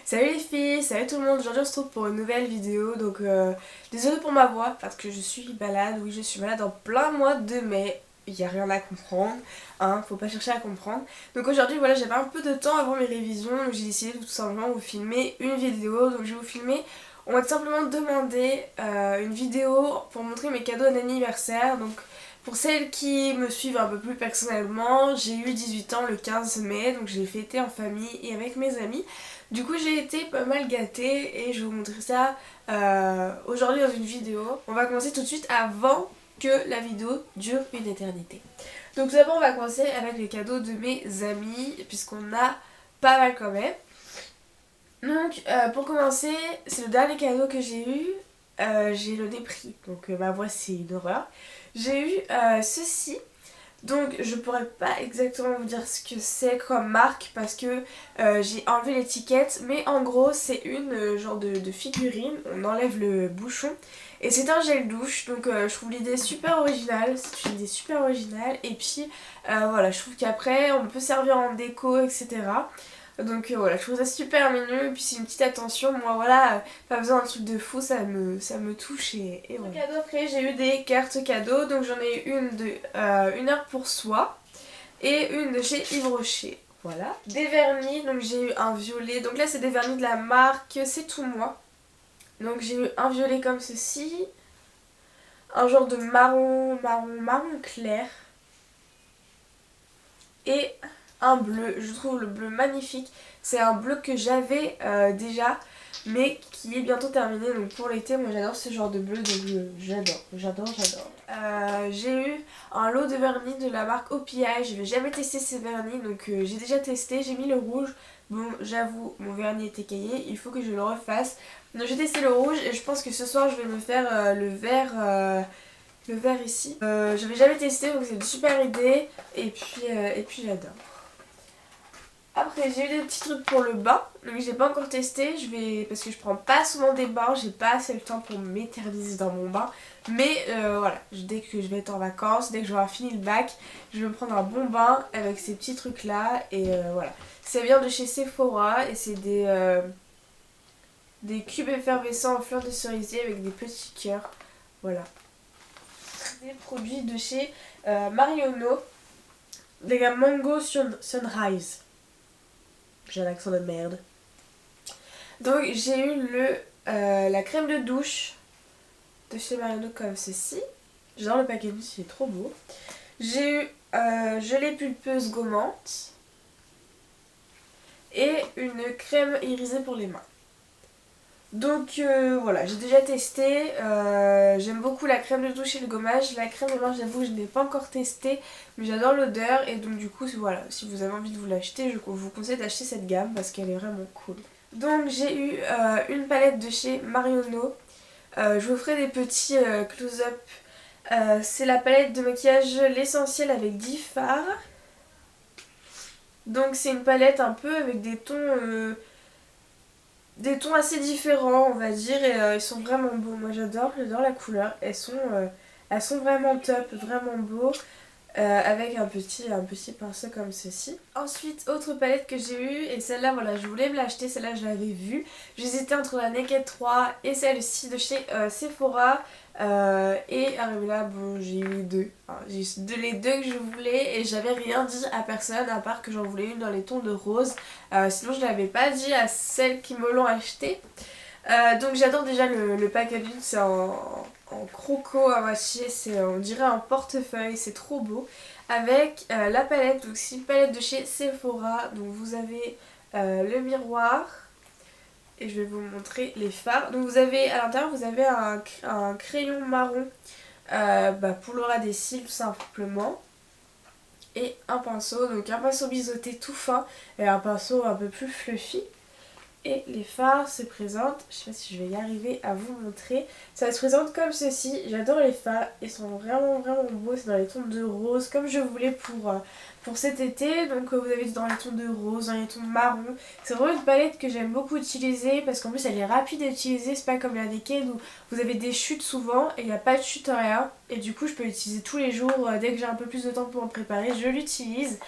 Salut les filles, salut tout le monde, aujourd'hui on se retrouve pour une nouvelle vidéo. Donc désolée pour ma voix parce que je suis malade, oui je suis malade en plein mois de mai. Il n'y a rien à comprendre, hein, faut pas chercher à comprendre. Donc aujourd'hui voilà, j'avais un peu de temps avant mes révisions, donc j'ai décidé de tout simplement vous filmer une vidéo. Donc je vais vous filmer, on m'a tout simplement demandé une vidéo pour montrer mes cadeaux d'anniversaire. Donc pour celles qui me suivent un peu plus personnellement, j'ai eu 18 ans le 15 mai, donc je l'ai fêté en famille et avec mes amis. Du coup j'ai été pas mal gâtée et je vais vous montrer ça aujourd'hui dans une vidéo. On va commencer tout de suite avant que la vidéo dure une éternité. Donc tout d'abord on va commencer avec les cadeaux de mes amis puisqu'on a pas mal quand même. Donc pour commencer, c'est le dernier cadeau que j'ai eu. J'ai le nez pris, donc ma voix c'est une horreur. J'ai eu ceci. Donc je pourrais pas exactement vous dire ce que c'est comme marque parce que j'ai enlevé l'étiquette, mais en gros c'est une genre de figurine, on enlève le bouchon et c'est un gel douche. Donc je trouve l'idée super originale, c'est une idée super originale et puis voilà, je trouve qu'après on peut servir en déco, etc. Donc voilà, je trouve ça super mignon et puis c'est une petite attention. Moi voilà, pas besoin d'un truc de fou, ça me touche et voilà. Cadeau, après j'ai eu des cartes cadeaux, donc j'en ai eu une de Une heure pour soi et une de chez Yves Rocher. Voilà. Des vernis, donc j'ai eu un violet, donc là c'est des vernis de la marque C'est Tout Moi. Donc j'ai eu un violet comme ceci, un genre de marron clair et un bleu. Je trouve le bleu magnifique. C'est un bleu que j'avais déjà mais qui est bientôt terminé. Donc pour l'été, moi j'adore ce genre de bleu. Donc j'adore. J'ai eu un lot de vernis de la marque OPI. Je n'avais jamais testé ces vernis, donc j'ai déjà testé. J'ai mis le rouge. Bon, j'avoue, mon vernis était caillé, il faut que je le refasse. Donc j'ai testé le rouge et je pense que ce soir je vais me faire le vert ici. J'avais jamais testé, donc c'est une super idée. Et puis j'adore. Après j'ai eu des petits trucs pour le bain, donc j'ai pas encore testé, parce que je prends pas souvent des bains, j'ai pas assez le temps pour m'éterniser dans mon bain. Mais voilà, dès que je vais être en vacances, dès que j'aurai fini le bac, je vais me prendre un bon bain avec ces petits trucs là et voilà. Ça vient de chez Sephora et c'est des cubes effervescents en fleurs de cerisier avec des petits cœurs. Voilà. Des produits de chez Marionno, de la gamme Mango Sunrise. J'ai un accent de merde. Donc j'ai eu la crème de douche de chez Marionno comme ceci. J'adore le packaging, c'est trop beau. J'ai eu gelée pulpeuse gommante et une crème irisée pour les mains. Donc voilà, j'ai déjà testé, j'aime beaucoup la crème de douche et le gommage. La crème de main, j'avoue, je n'ai pas encore testé, mais j'adore l'odeur et donc du coup voilà, si vous avez envie de vous l'acheter, je vous conseille d'acheter cette gamme parce qu'elle est vraiment cool. Donc j'ai eu une palette de chez Marionno, je vous ferai des petits close-up. C'est la palette de maquillage L'Essentiel avec 10 fards. Donc c'est une palette un peu avec des tons assez différents, on va dire, et ils sont vraiment beaux. Moi j'adore la couleur. Elles sont vraiment top, vraiment beaux. Avec un petit pinceau comme ceci. Ensuite, autre palette que j'ai eue, et celle-là, voilà, je voulais me l'acheter, celle-là je l'avais vue. J'hésitais entre la Naked 3 et celle-ci de chez Sephora. Et là, bon, j'ai eu les deux. Enfin, j'ai eu les deux que je voulais et j'avais rien dit à personne à part que j'en voulais une dans les tons de rose. Sinon, je l'avais pas dit à celles qui me l'ont acheté. Donc j'adore déjà le packaging, c'est en croco à moitié, on dirait un portefeuille, c'est trop beau. Avec la palette, donc c'est une palette de chez Sephora, donc vous avez le miroir et je vais vous montrer les fards. Donc vous avez à l'intérieur, vous avez un crayon marron pour le ras des cils tout simplement. Et un pinceau, donc un pinceau biseauté tout fin et un pinceau un peu plus fluffy. Et les fards se présentent, je sais pas si je vais y arriver à vous montrer, ça se présente comme ceci. J'adore les fards, ils sont vraiment beaux, c'est dans les tons de rose comme je voulais pour cet été. Donc vous avez dans les tons de rose, dans les tons marron. C'est vraiment une palette que j'aime beaucoup utiliser parce qu'en plus elle est rapide à utiliser, c'est pas comme la Naked où vous avez des chutes souvent et il n'y a pas de chute rien. Et du coup je peux l'utiliser tous les jours, dès que j'ai un peu plus de temps pour me préparer, je l'utilise.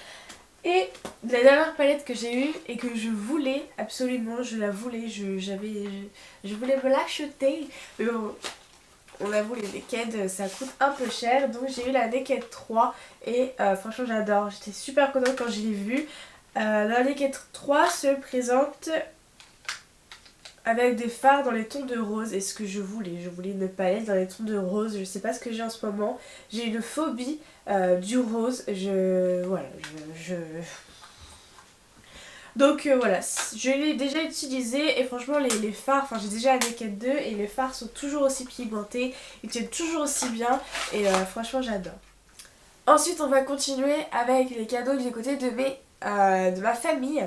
Et la dernière palette que j'ai eue et que je voulais absolument, je la voulais, je voulais me l'acheter. Mais bon, on avoue les Naked ça coûte un peu cher, donc j'ai eu la Naked 3 et franchement j'adore, j'étais super contente quand je l'ai vue. La Naked 3 se présente avec des fards dans les tons de rose, et ce que je voulais une palette dans les tons de rose, je sais pas ce que j'ai en ce moment, j'ai une phobie du rose, voilà, donc voilà, je l'ai déjà utilisé et franchement les fards, enfin j'ai déjà la Naked 2 et les fards sont toujours aussi pigmentés, ils tiennent toujours aussi bien et franchement j'adore. Ensuite on va continuer avec les cadeaux que j'ai côté de ma famille.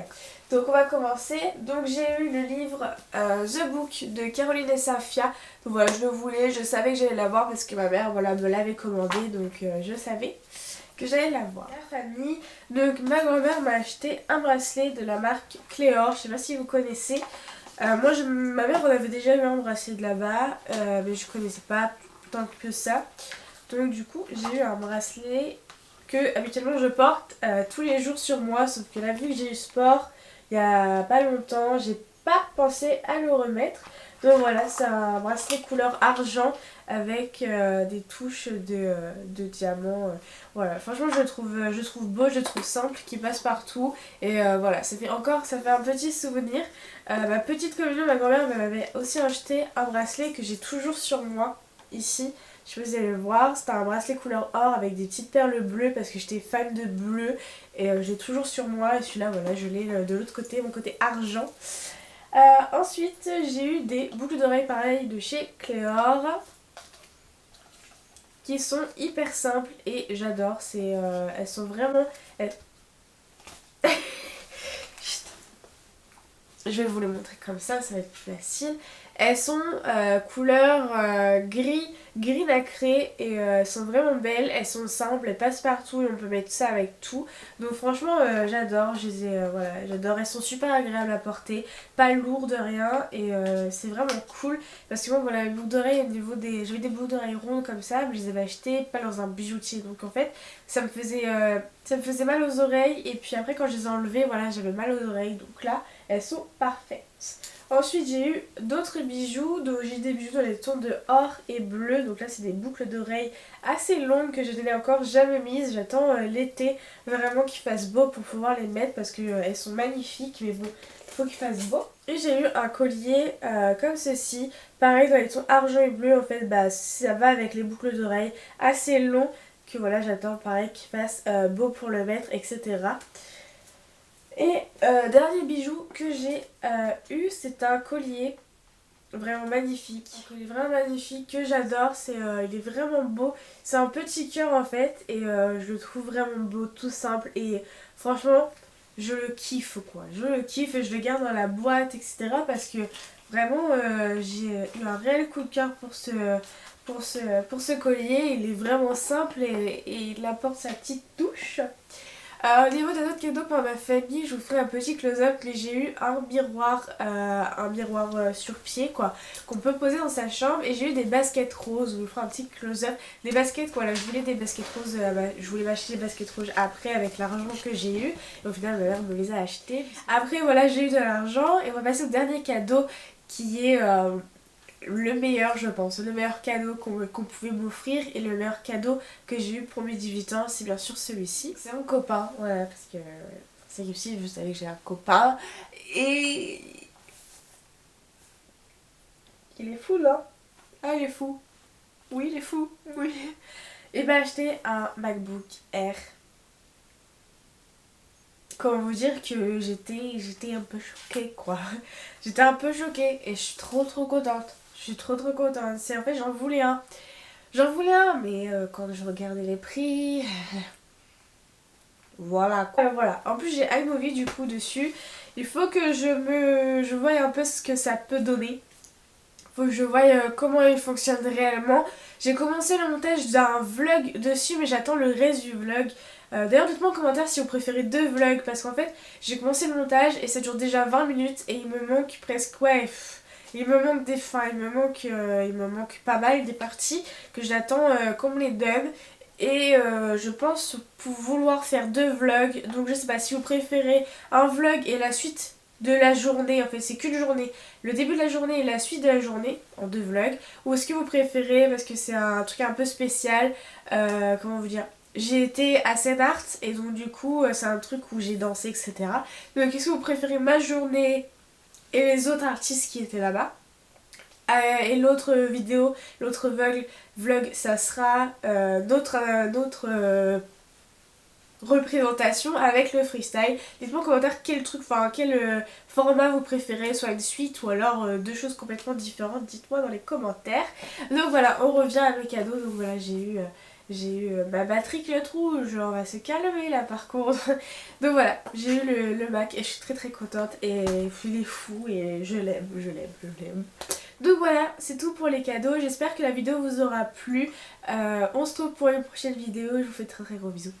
Donc on va commencer. Donc j'ai eu le livre The Book de Caroline et Safia. Donc voilà, je le voulais, je savais que j'allais l'avoir parce que ma mère voilà, me l'avait commandé, donc je savais que j'allais l'avoir. La famille, donc ma grand-mère m'a acheté un bracelet de la marque Cléor, je sais pas si vous connaissez. Ma mère en avait déjà eu un bracelet de là-bas, mais je connaissais pas tant que ça. Donc du coup j'ai eu un bracelet que habituellement je porte tous les jours sur moi, sauf que là vu que j'ai eu sport il y a pas longtemps, j'ai pas pensé à le remettre. Donc voilà, c'est un bracelet couleur argent avec des touches de diamant. Voilà, franchement je trouve beau, je trouve simple, qui passe partout. Et voilà, ça fait un petit souvenir. Ma petite communion, ma grand-mère m'avait aussi acheté un bracelet que j'ai toujours sur moi, ici. Je sais pas si vous allez le voir, c'était un bracelet couleur or avec des petites perles bleues parce que j'étais fan de bleu et j'ai toujours sur moi, et celui-là voilà, je l'ai de l'autre côté, mon côté argent. Ensuite j'ai eu des boucles d'oreilles pareilles de chez Cléor qui sont hyper simples et j'adore, elles sont vraiment... Je vais vous les montrer comme ça va être plus facile. Elles sont couleur gris nacré et elles sont vraiment belles, elles sont simples, elles passent partout et on peut mettre ça avec tout. Donc franchement j'adore, voilà, j'adore, elles sont super agréables à porter, pas lourdes rien et c'est vraiment cool parce que moi voilà, les boucles d'oreilles au niveau des... J'avais des boucles d'oreilles rondes comme ça, mais je les avais achetées pas dans un bijoutier, donc en fait ça me faisait mal aux oreilles et puis après quand je les ai enlevées, voilà, j'avais mal aux oreilles, donc là elles sont parfaites. Ensuite j'ai eu d'autres bijoux, donc j'ai des bijoux dans les tons de or et bleu, donc là c'est des boucles d'oreilles assez longues que je n'ai encore jamais mises, j'attends l'été vraiment qu'il fasse beau pour pouvoir les mettre parce qu'elles sont magnifiques, mais bon, il faut qu'il fasse beau. Et j'ai eu un collier comme ceci, pareil dans les tons argent et bleu, en fait bah ça va avec les boucles d'oreilles assez longs que voilà, j'attends pareil qu'il fasse beau pour le mettre, etc. Et dernier bijou que j'ai eu, c'est un collier vraiment magnifique. Un collier vraiment magnifique que j'adore, il est vraiment beau. C'est un petit cœur en fait et je le trouve vraiment beau, tout simple. Et franchement, je le kiffe quoi. Je le kiffe et je le garde dans la boîte, etc. Parce que vraiment, j'ai eu un réel coup de cœur pour ce collier. Il est vraiment simple et il apporte sa petite touche. Au niveau des autres cadeaux par ma famille, je vous ferai un petit close-up, mais j'ai eu un miroir sur pied quoi, qu'on peut poser dans sa chambre, et j'ai eu des baskets roses, je vous ferai un petit close-up. Des baskets, voilà, je voulais des baskets roses, je voulais m'acheter des baskets roses après avec l'argent que j'ai eu, et au final ma mère me les a achetées. Après voilà, j'ai eu de l'argent, et on va passer au dernier cadeau qui est... le meilleur je pense, le meilleur cadeau qu'on pouvait m'offrir et le meilleur cadeau que j'ai eu pour mes 18 ans, c'est bien sûr celui-ci. C'est mon copain, voilà, parce que c'est aussi, vous savez que j'ai un copain et... Il est fou là. Ah il est fou. Oui il est fou, oui. Et ben acheté un MacBook Air. Comment vous dire que j'étais un peu choquée quoi. J'étais un peu choquée et je suis trop contente. Je suis trop contente. En fait j'en voulais un. J'en voulais un mais quand je regardais les prix... voilà quoi. Voilà. En plus j'ai iMovie du coup dessus. Il faut que je voie un peu ce que ça peut donner. Faut que je voie comment il fonctionne réellement. J'ai commencé le montage d'un vlog dessus mais j'attends le reste du vlog. D'ailleurs dites-moi en commentaire si vous préférez 2 vlogs parce qu'en fait j'ai commencé le montage et ça dure déjà 20 minutes et il me manque presque, ouais, il me manque des fins, il me manque pas mal des parties que j'attends qu'on me les donne. Et je pense vouloir faire 2 vlogs. Donc je sais pas si vous préférez un vlog et la suite de la journée. En fait c'est qu'une journée. Le début de la journée et la suite de la journée en 2 vlogs. Ou est-ce que vous préférez, parce que c'est un truc un peu spécial, comment vous dire, j'ai été à Seine Art et donc du coup c'est un truc où j'ai dansé, etc. Donc est-ce que vous préférez ma journée et les autres artistes qui étaient là-bas? Et l'autre vidéo, l'autre vlog, ça sera notre représentation avec le freestyle. Dites-moi en commentaire quel truc, enfin quel format vous préférez, soit une suite ou alors 2 choses complètement différentes. Dites-moi dans les commentaires. Donc voilà, on revient à mes cadeaux. Donc voilà, j'ai eu ma batterie qui est rouge, on va se calmer là par contre. Donc voilà, j'ai eu le Mac et je suis très contente et il est fou et je l'aime, je l'aime, je l'aime. Donc voilà, c'est tout pour les cadeaux. J'espère que la vidéo vous aura plu. On se retrouve pour une prochaine vidéo. Je vous fais très gros bisous.